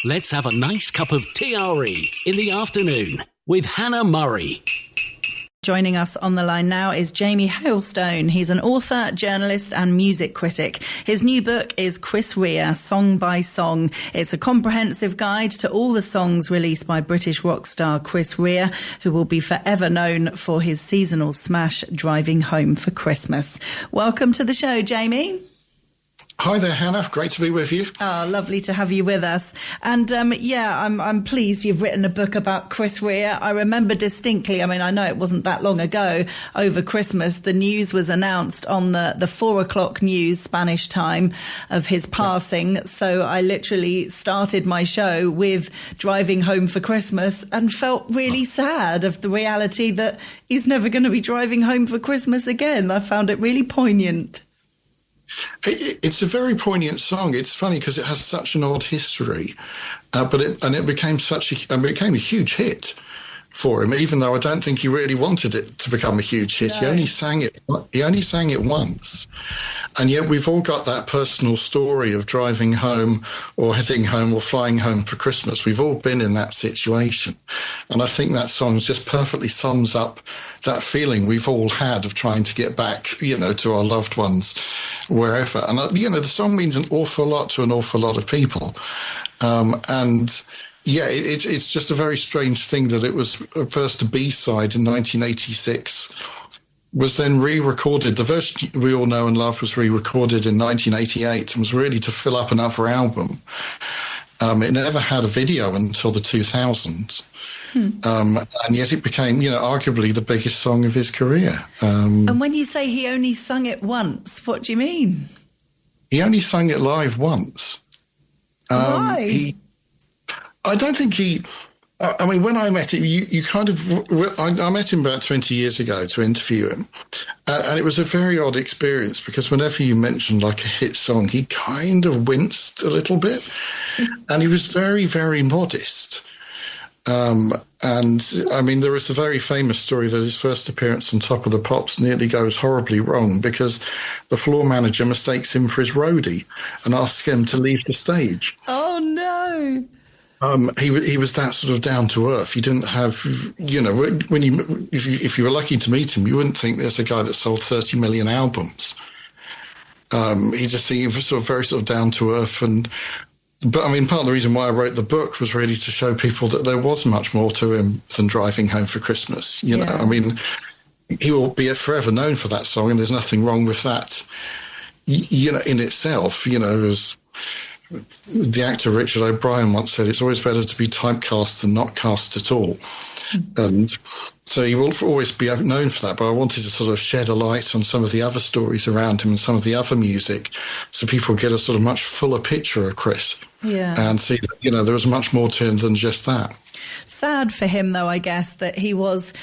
Let's have a nice cup of TRE in the afternoon with Hannah Murray. Joining us on the line now is Jamie Hailstone. He's an author, journalist and music critic. His new book is Chris Rea, Song by Song. It's a comprehensive guide to all the songs released by British rock star Chris Rea, who will be forever known for his seasonal smash Driving Home for Christmas. Welcome to the show, Jamie. Hi there, Hannah. Great to be with you. Oh, lovely to have you with us. And I'm pleased you've written a book about Chris Rea. I remember distinctly, I know it wasn't that long ago, over Christmas, the news was announced on the 4 o'clock news Spanish time of his passing. So I literally started my show with Driving Home for Christmas and felt really sad of the reality that he's never going to be driving home for Christmas again. I found it really poignant. It's a very poignant song. It's funny because it has such an odd history, but it became a huge hit for him. Even though I don't think he really wanted it to become a huge hit, no. He only sang it once, and yet we've all got that personal story of driving home, or heading home, or flying home for Christmas. We've all been in that situation, and I think that song just perfectly sums up that feeling we've all had of trying to get back, to our loved ones, wherever. And, the song means an awful lot to an awful lot of people. It's just a very strange thing that it was first a B-side in 1986, was then re-recorded. The version we all know and love was re-recorded in 1988 and was really to fill up another album. It never had a video until the 2000s. And yet it became, arguably the biggest song of his career. And when you say he only sung it once, what do you mean? He only sang it live once. Why? I don't think he... when I met him, I met him about 20 years ago to interview him. And it was a very odd experience because whenever you mentioned like a hit song, he kind of winced a little bit. And he was very, very modest. There was a very famous story that his first appearance on Top of the Pops nearly goes horribly wrong because the floor manager mistakes him for his roadie and asks him to leave the stage. Oh, no. He was that sort of down to earth. You didn't have, if you were lucky to meet him, you wouldn't think there's a guy that sold 30 million albums. He just seemed very down to earth. But part of the reason why I wrote the book was really to show people that there was much more to him than Driving Home for Christmas. He will be forever known for that song, and there's nothing wrong with that, in itself. As the actor Richard O'Brien once said, it's always better to be typecast than not cast at all. And so he will always be known for that. But I wanted to sort of shed a light on some of the other stories around him and some of the other music so people get a sort of much fuller picture of Chris. Yeah. And see that, there was much more to him than just that. Sad for him, though, I guess, that he was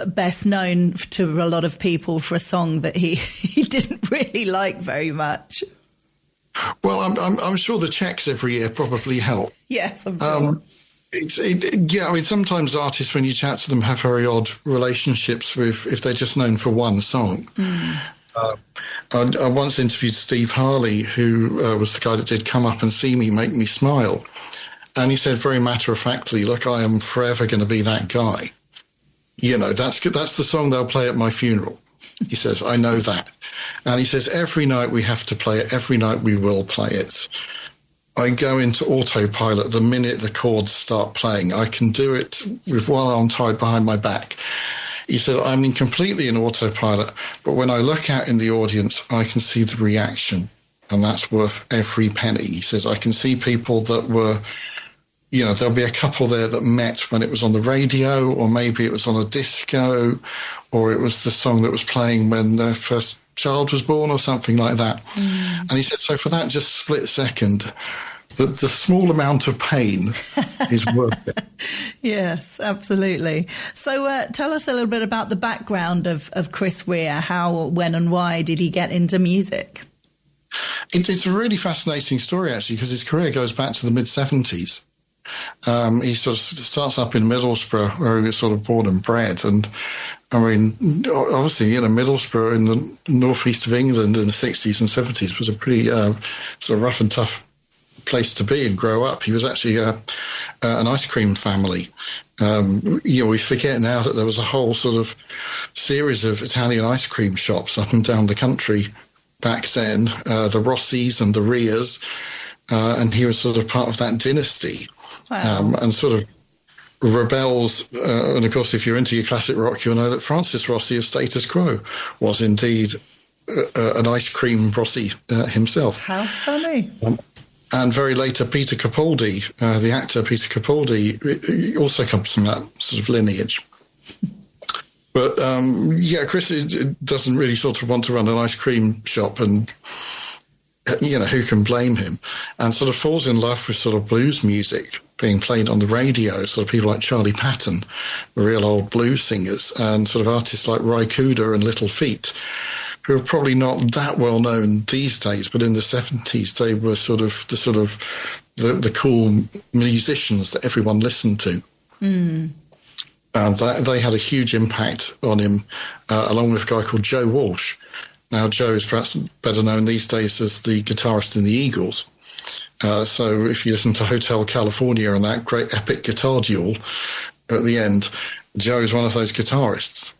best known to a lot of people for a song that he didn't really like very much. Well, I'm sure the checks every year probably help. Yes, I'm sure. Sometimes artists, when you chat to them, have very odd relationships if they're just known for one song. I once interviewed Steve Harley, who was the guy that did Come Up and See Me, Make Me Smile. And he said very matter-of-factly, look, I am forever going to be that guy. That's the song they'll play at my funeral. He says, I know that. And he says, every night we have to play it. Every night we will play it. I go into autopilot the minute the chords start playing. I can do it with one arm tied behind my back. He said, I'm completely in autopilot, but when I look out in the audience, I can see the reaction, and that's worth every penny. He says, I can see people that were, there'll be a couple there that met when it was on the radio, or maybe it was on a disco, or it was the song that was playing when their first child was born or something like that. And he said, so for that just split second, the small amount of pain is worth it. Yes, absolutely. So tell us a little bit about the background of Chris Rea. How, when and why did he get into music? It's a really fascinating story, actually, because his career goes back to the mid-70s. He sort of starts up in Middlesbrough, where he was sort of born and bred. And, obviously, Middlesbrough in the northeast of England in the 60s and 70s was a pretty sort of rough and tough place to be and grow up. He was actually an ice cream family. We forget now that there was a whole sort of series of Italian ice cream shops up and down the country back then, the Rossis and the Reas, and he was sort of part of that dynasty. Wow. And sort of rebels. And of course, if you're into your classic rock, you'll know that Francis Rossi of Status Quo was indeed an ice cream Rossi himself. How funny. And very later, Peter Capaldi, the actor Peter Capaldi, also comes from that sort of lineage. But, Chris doesn't really sort of want to run an ice cream shop, and, who can blame him? And sort of falls in love with sort of blues music being played on the radio, sort of people like Charlie Patton, the real old blues singers, and sort of artists like Ry Cooder and Little Feat, who are probably not that well known these days, but in the 70s they were the cool musicians that everyone listened to. Mm. And they had a huge impact on him, along with a guy called Joe Walsh. Now, Joe is perhaps better known these days as the guitarist in the Eagles. So if you listen to Hotel California and that great epic guitar duel at the end, Joe is one of those guitarists.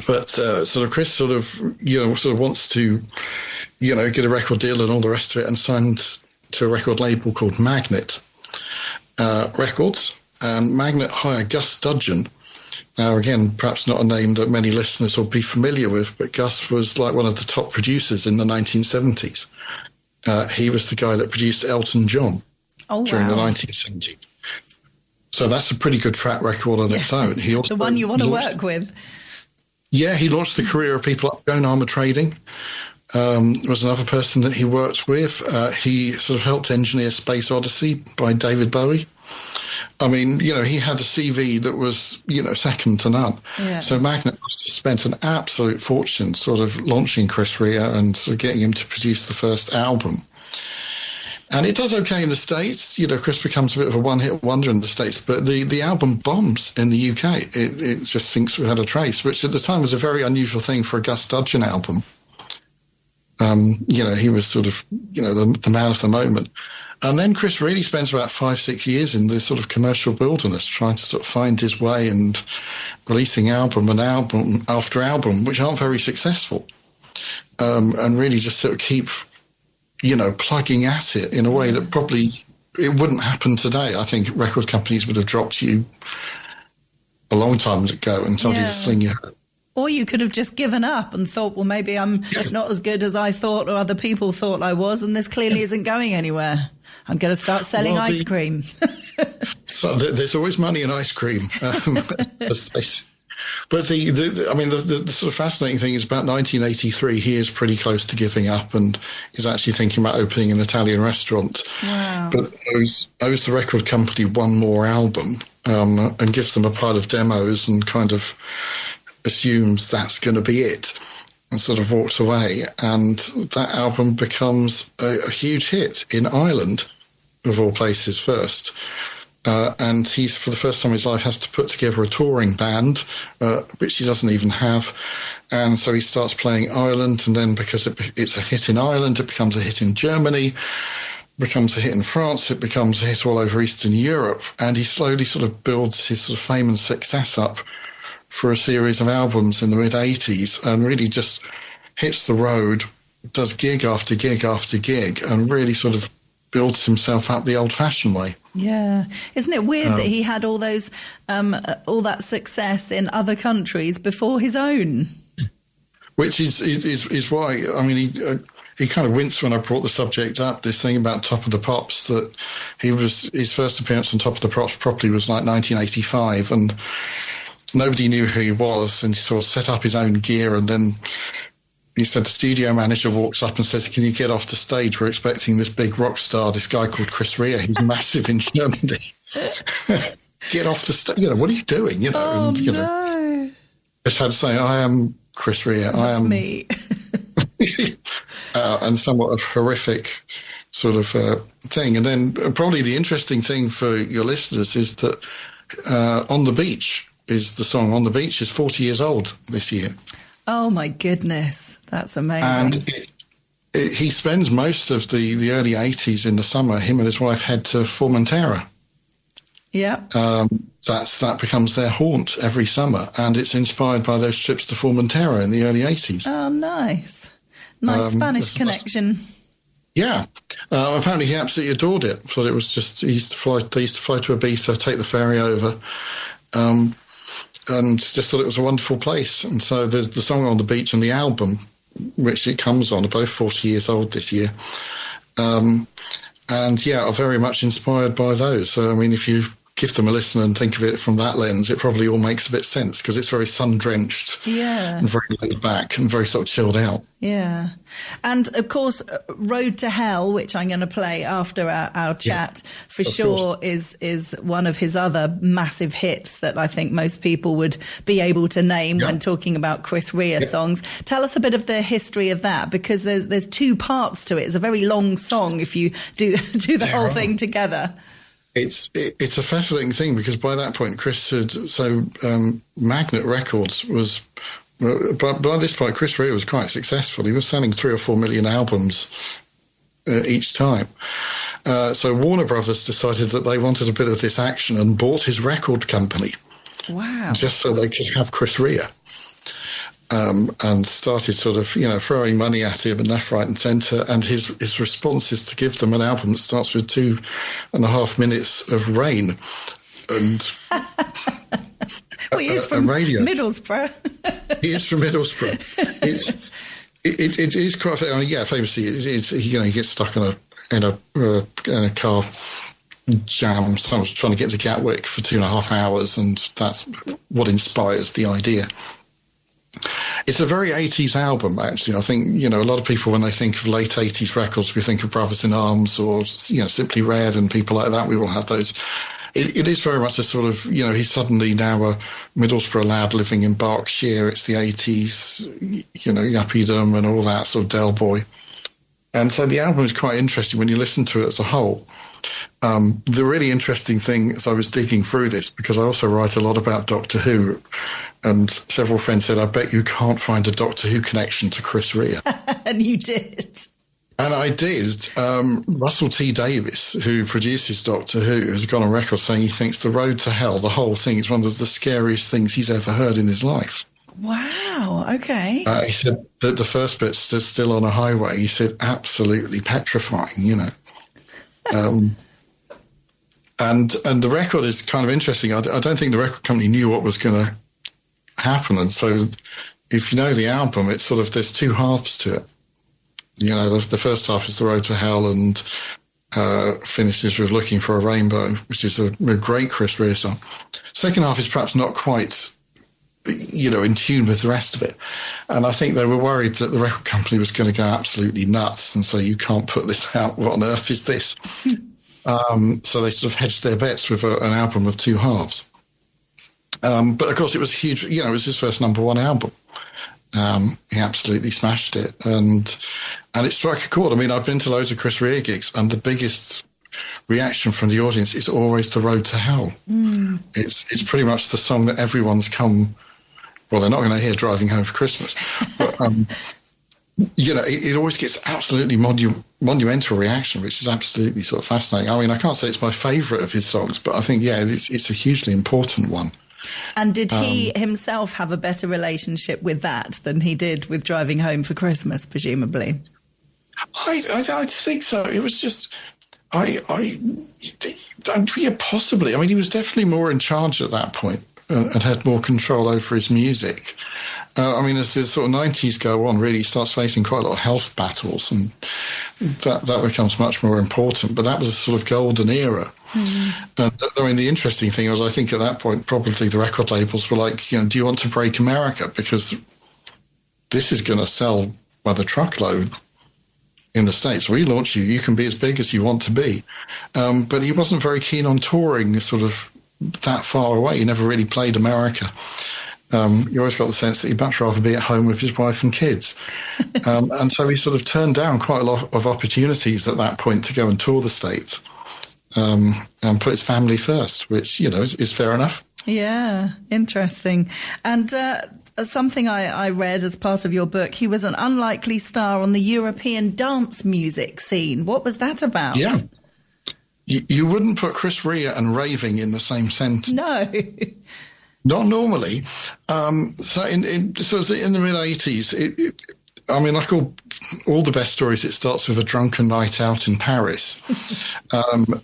But Chris wants to, get a record deal and all the rest of it, and signed to a record label called Magnet Records. And Magnet hired Gus Dudgeon. Now, again, perhaps not a name that many listeners will be familiar with, but Gus was like one of the top producers in the 1970s. He was the guy that produced Elton John during the 1970s. So that's a pretty good track record on its own. He also the one you want to work with. Yeah, he launched the career of people like Joan Armour Trading. Was another person that he worked with. He sort of helped engineer Space Odyssey by David Bowie. I mean, he had a CV that was, second to none. Yeah. So Magnet must have spent an absolute fortune sort of launching Chris Rea and sort of getting him to produce the first album. And it does okay in the States. Chris becomes a bit of a one-hit wonder in the States, but the album bombs in the UK. It just thinks without a trace, which at the time was a very unusual thing for a Gus Dudgeon album. He was sort of, the man of the moment. And then Chris really spends about 5-6 years in this sort of commercial wilderness, trying to sort of find his way and releasing album and album after album, which aren't very successful. And really just sort of keep, plugging at it in a way that probably it wouldn't happen today. I think record companies would have dropped you a long time ago and told you to sling your hat. Or you could have just given up and thought, well, maybe I'm not as good as I thought or other people thought I was, and this clearly isn't going anywhere. I'm going to start selling ice cream. So there's always money in ice cream. But the sort of fascinating thing is about 1983, he is pretty close to giving up and is actually thinking about opening an Italian restaurant. Wow. But owes the record company one more album and gives them a pile of demos and kind of assumes that's going to be it and sort of walks away. And that album becomes a huge hit in Ireland, of all places, first. And he's, for the first time in his life, has to put together a touring band, which he doesn't even have. And so he starts playing Ireland, and then because it's a hit in Ireland, it becomes a hit in Germany, becomes a hit in France, it becomes a hit all over Eastern Europe. And he slowly sort of builds his sort of fame and success up for a series of albums in the mid-'80s, and really just hits the road, does gig after gig after gig, and really sort of builds himself up the old-fashioned way. Yeah. Isn't it weird that he had all those, all that success in other countries before his own? Which is why, I mean, he kind of winced when I brought the subject up, this thing about Top of the Pops, that his first appearance on Top of the Pops properly was like 1985, and nobody knew who he was, and he sort of set up his own gear, and then he said the studio manager walks up and says, "Can you get off the stage? We're expecting this big rock star, this guy called Chris Rea. He's massive in Germany. Get off the stage. What are you doing?" No. Just had to say, "I am Chris Rea. That's I am me." And somewhat of horrific sort of thing. And then probably the interesting thing for your listeners is that On the Beach is the song. On the Beach is 40 years old this year. Oh, my goodness. That's amazing. And he spends most of the early 80s in the summer. Him and his wife head to Formentera. Yeah. That becomes their haunt every summer, and it's inspired by those trips to Formentera in the early 80s. Oh, nice. Nice Spanish connection. Yeah. Apparently he absolutely adored it. Thought it was just, they used to fly to Ibiza, take the ferry over, and just thought it was a wonderful place. And so there's the song On the Beach and the album, which it comes on, are both 40 years old this year. And yeah, are very much inspired by those. So, I mean, if you give them a listen and think of it from that lens, it probably all makes a bit of sense, because it's very sun-drenched, and very laid back and very sort of chilled out. Yeah. And, of course, Road to Hell, which I'm going to play after our chat, for sure, is one of his other massive hits that I think most people would be able to name when talking about Chris Rea songs. Tell us a bit of the history of that, because there's two parts to it. It's a very long song if you do the whole thing together. It's a fascinating thing, because by that point, Chris had, Magnet Records was, by this point, Chris Rea was quite successful. He was selling 3 or 4 million albums each time. So Warner Brothers decided that they wanted a bit of this action and bought his record company. Wow. Just so they could have Chris Rea. And started sort of, throwing money at him and left, right and centre. And his response is to give them an album that starts with 2.5 minutes of rain. And well, he is from Middlesbrough. He is from Middlesbrough. It is quite, famously, he gets stuck in a car jam. Someone's trying to get to Gatwick for 2.5 hours, and that's what inspires the idea. It's a very 80s album, actually. I think, a lot of people, when they think of late 80s records, we think of Brothers in Arms or, Simply Red and people like that. We all have those. It is very much a sort of, he's suddenly now a Middlesbrough lad living in Berkshire. It's the 80s, yuppiedom and all that, sort of Del Boy. And so the album is quite interesting when you listen to it as a whole. The really interesting thing, as I was digging through this, because I also write a lot about Doctor Who, and several friends said, I bet you can't find a Doctor Who connection to Chris Rea. And you did. And I did. Russell T. Davies, who produces Doctor Who, has gone on record saying he thinks The Road to Hell, the whole thing, is one of the scariest things he's ever heard in his life. Wow, okay. He said that the first bit's still on a highway. He said, absolutely petrifying, And the record is kind of interesting. I don't think the record company knew what was going to happen. And so if you know the album, it's sort of, there's two halves to it. The first half is The Road to Hell and finishes with Looking for a Rainbow, which is a great Chris Rea song. Second half is perhaps not quite, in tune with the rest of it. And I think they were worried that the record company was going to go absolutely nuts and say, you can't put this out. What on earth is this? So they sort of hedged their bets with an album of two halves. But of course it was huge, it was his first number one album. He absolutely smashed it, and it struck a chord. I mean, I've been to loads of Chris Rea gigs, and the biggest reaction from the audience is always The Road to Hell. Mm. It's pretty much the song that everyone's come, well, they're not going to hear driving home for Christmas, but, it always gets absolutely monumental reaction, which is absolutely sort of fascinating. I mean, I can't say it's my favourite of his songs, but I think, it's a hugely important one. And did he himself have a better relationship with that than he did with Driving Home for Christmas, presumably? I think so. It was just, possibly. I mean, he was definitely more in charge at that point and had more control over his music. I mean, as the sort of 90s go on, really, he starts facing quite a lot of health battles, and that becomes much more important. But that was a sort of golden era. Mm-hmm. And I mean, the interesting thing was, I think at that point, probably the record labels were like, do you want to break America? Because this is going to sell by the truckload in the States. We launch you can be as big as you want to be. But he wasn't very keen on touring sort of that far away. He never really played America. You always got the sense that he'd much rather be at home with his wife and kids. And so he sort of turned down quite a lot of opportunities at that point to go and tour the States and put his family first, which, is fair enough. Yeah, interesting. And something I read as part of your book. He was an unlikely star on the European dance music scene. What was that about? Yeah. You wouldn't put Chris Rea and raving in the same sentence. No. Not normally. So in the mid-'80s, like all the best stories, it starts with a drunken night out in Paris.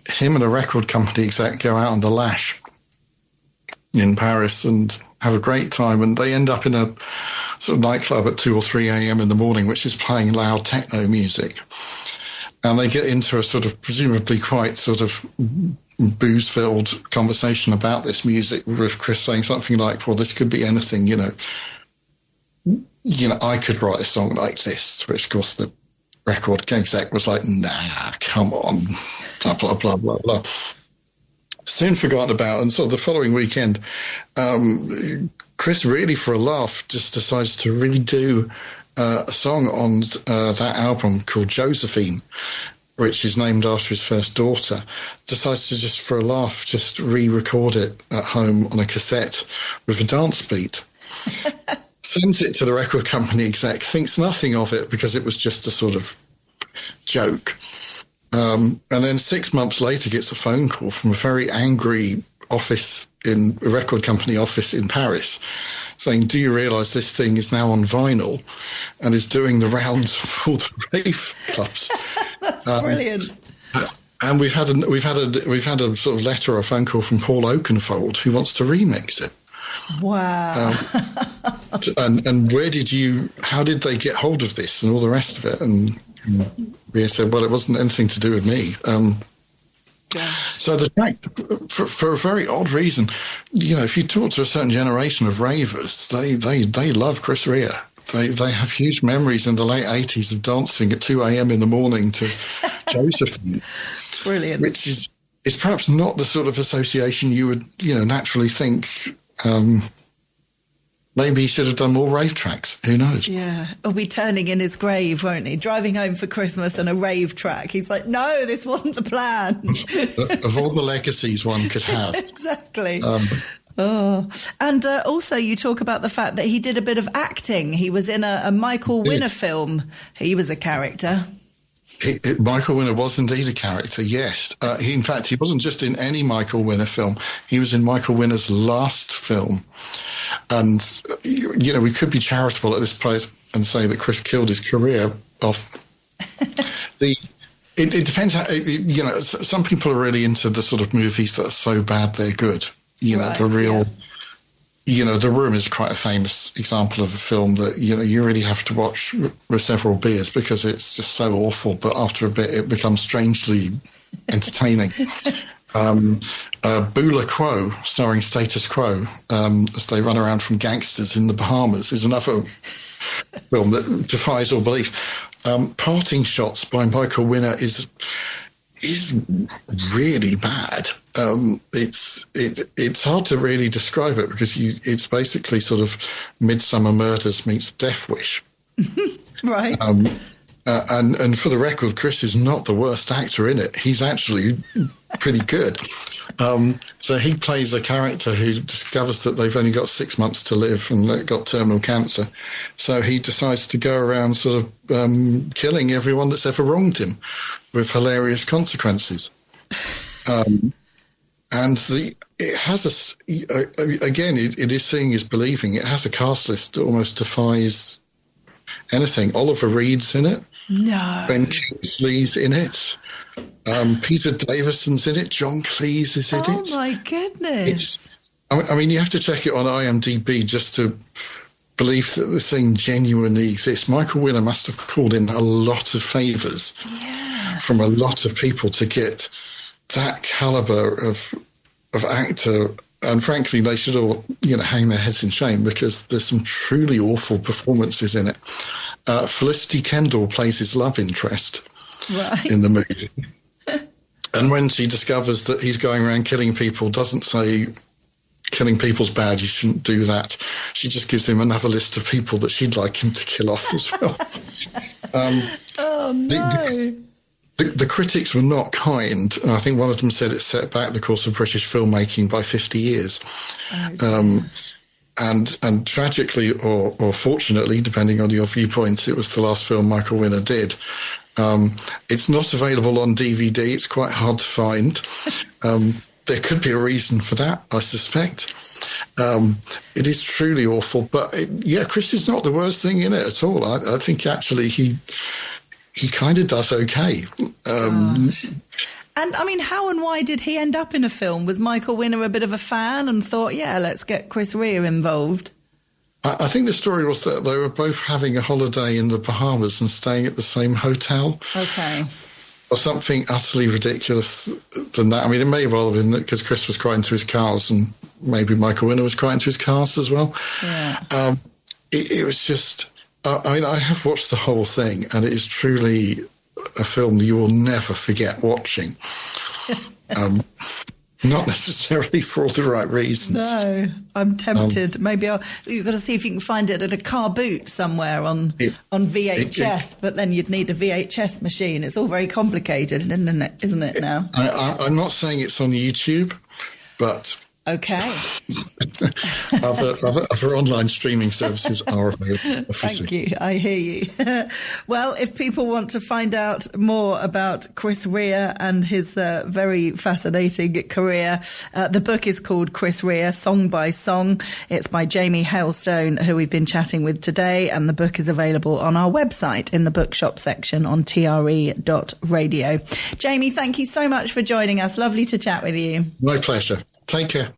Him and a record company exec go out on the Lash in Paris and have a great time, and they end up in a sort of nightclub at 2 or 3 a.m. in the morning, which is playing loud techno music. And they get into a sort of presumably quite sort of booze-filled conversation about this music, with Chris saying something like, well, this could be anything, I could write a song like this, which of course the record exec was like, nah, come on, blah, blah, blah, blah, blah. Soon forgotten about, and sort of the following weekend, Chris really, for a laugh, just decides to redo a song on that album called Josephine, which is named after his first daughter. Decides to just, for a laugh, just re-record it at home on a cassette with a dance beat. Sends it to the record company exec, thinks nothing of it because it was just a sort of joke. And then 6 months later gets a phone call from a very angry record company office in Paris saying, do you realise this thing is now on vinyl and is doing the rounds for the rave clubs? That's brilliant. And we've had a sort of letter or a phone call from Paul Oakenfold who wants to remix it. Wow. And how did they get hold of this and all the rest of it? And we said, well, it wasn't anything to do with me. So the track, for a very odd reason, if you talk to a certain generation of ravers, they love Chris Rea. They have huge memories in the late 80s of dancing at 2 a.m. in the morning to Josephine. Brilliant. Which is perhaps not the sort of association you would, naturally think. Maybe he should have done more rave tracks. Who knows? Yeah. He'll be turning in his grave, won't he? Driving home for Christmas and a rave track. He's like, no, this wasn't the plan. Of all the legacies one could have. Exactly. And also you talk about the fact that he did a bit of acting. He was in a Michael Winner film. He was a character. Michael Winner was indeed a character, yes. In fact, he wasn't just in any Michael Winner film. He was in Michael Winner's last film. And, we could be charitable at this place and say that Chris killed his career off. It depends how, some people are really into the sort of movies that are so bad they're good. Right, the real... Yeah. The Room is quite a famous example of a film that, you really have to watch with several beers because it's just so awful. But after a bit, it becomes strangely entertaining. Bula Quo, starring Status Quo, as they run around from gangsters in the Bahamas, is another film that defies all belief. Parting Shots by Michael Winner is really bad. It's hard to really describe it because it's basically sort of Midsummer Murders meets Death Wish. Right. And for the record, Chris is not the worst actor in it. He's actually pretty good. So he plays a character who discovers that they've only got 6 months to live and they've got terminal cancer. So he decides to go around sort of killing everyone that's ever wronged him with hilarious consequences. And it has it is seeing is believing. It has a cast list that almost defies anything. Oliver Reed's in it. No. Ben Kingsley's in it. Peter Davison's in it. John Cleese is in it. Oh, my goodness. You have to check it on IMDb just to believe that the thing genuinely exists. Michael Winner must have called in a lot of favours from a lot of people to get that calibre of actor. And frankly, they should all, hang their heads in shame because there's some truly awful performances in it. Felicity Kendall plays his love interest in the movie. And when she discovers that he's going around killing people, doesn't say killing people's bad, you shouldn't do that. She just gives him another list of people that she'd like him to kill off as well. Oh, no. The critics were not kind. I think one of them said it set back the course of British filmmaking by 50 years. And tragically, or fortunately, depending on your viewpoints, it was the last film Michael Winner did. It's not available on DVD. It's quite hard to find. There could be a reason for that, I suspect. It is truly awful. But Chris is not the worst thing in it at all. I think actually he kind of does okay. And I mean, how and why did he end up in a film? Was Michael Winner a bit of a fan and thought, let's get Chris Rea involved? I think the story was that they were both having a holiday in the Bahamas and staying at the same hotel. Okay. Or something utterly ridiculous than that. I mean, it may well have been because Chris was quite into his cars and maybe Michael Winner was quite into his cars as well. Yeah. It was just... I mean, I have watched the whole thing and it is truly a film you will never forget watching. Not necessarily for all the right reasons. No, I'm tempted. Maybe you've got to see if you can find it at a car boot somewhere on VHS, but then you'd need a VHS machine. It's all very complicated, isn't it now? I'm not saying it's on YouTube, but... Okay. other online streaming services are available. Thank you. I hear you. Well, if people want to find out more about Chris Rea and his very fascinating career, the book is called Chris Rea, Song by Song. It's by Jamie Hailstone, who we've been chatting with today, and the book is available on our website in the bookshop section on tre.radio. Jamie, thank you so much for joining us. Lovely to chat with you. My pleasure. Take care.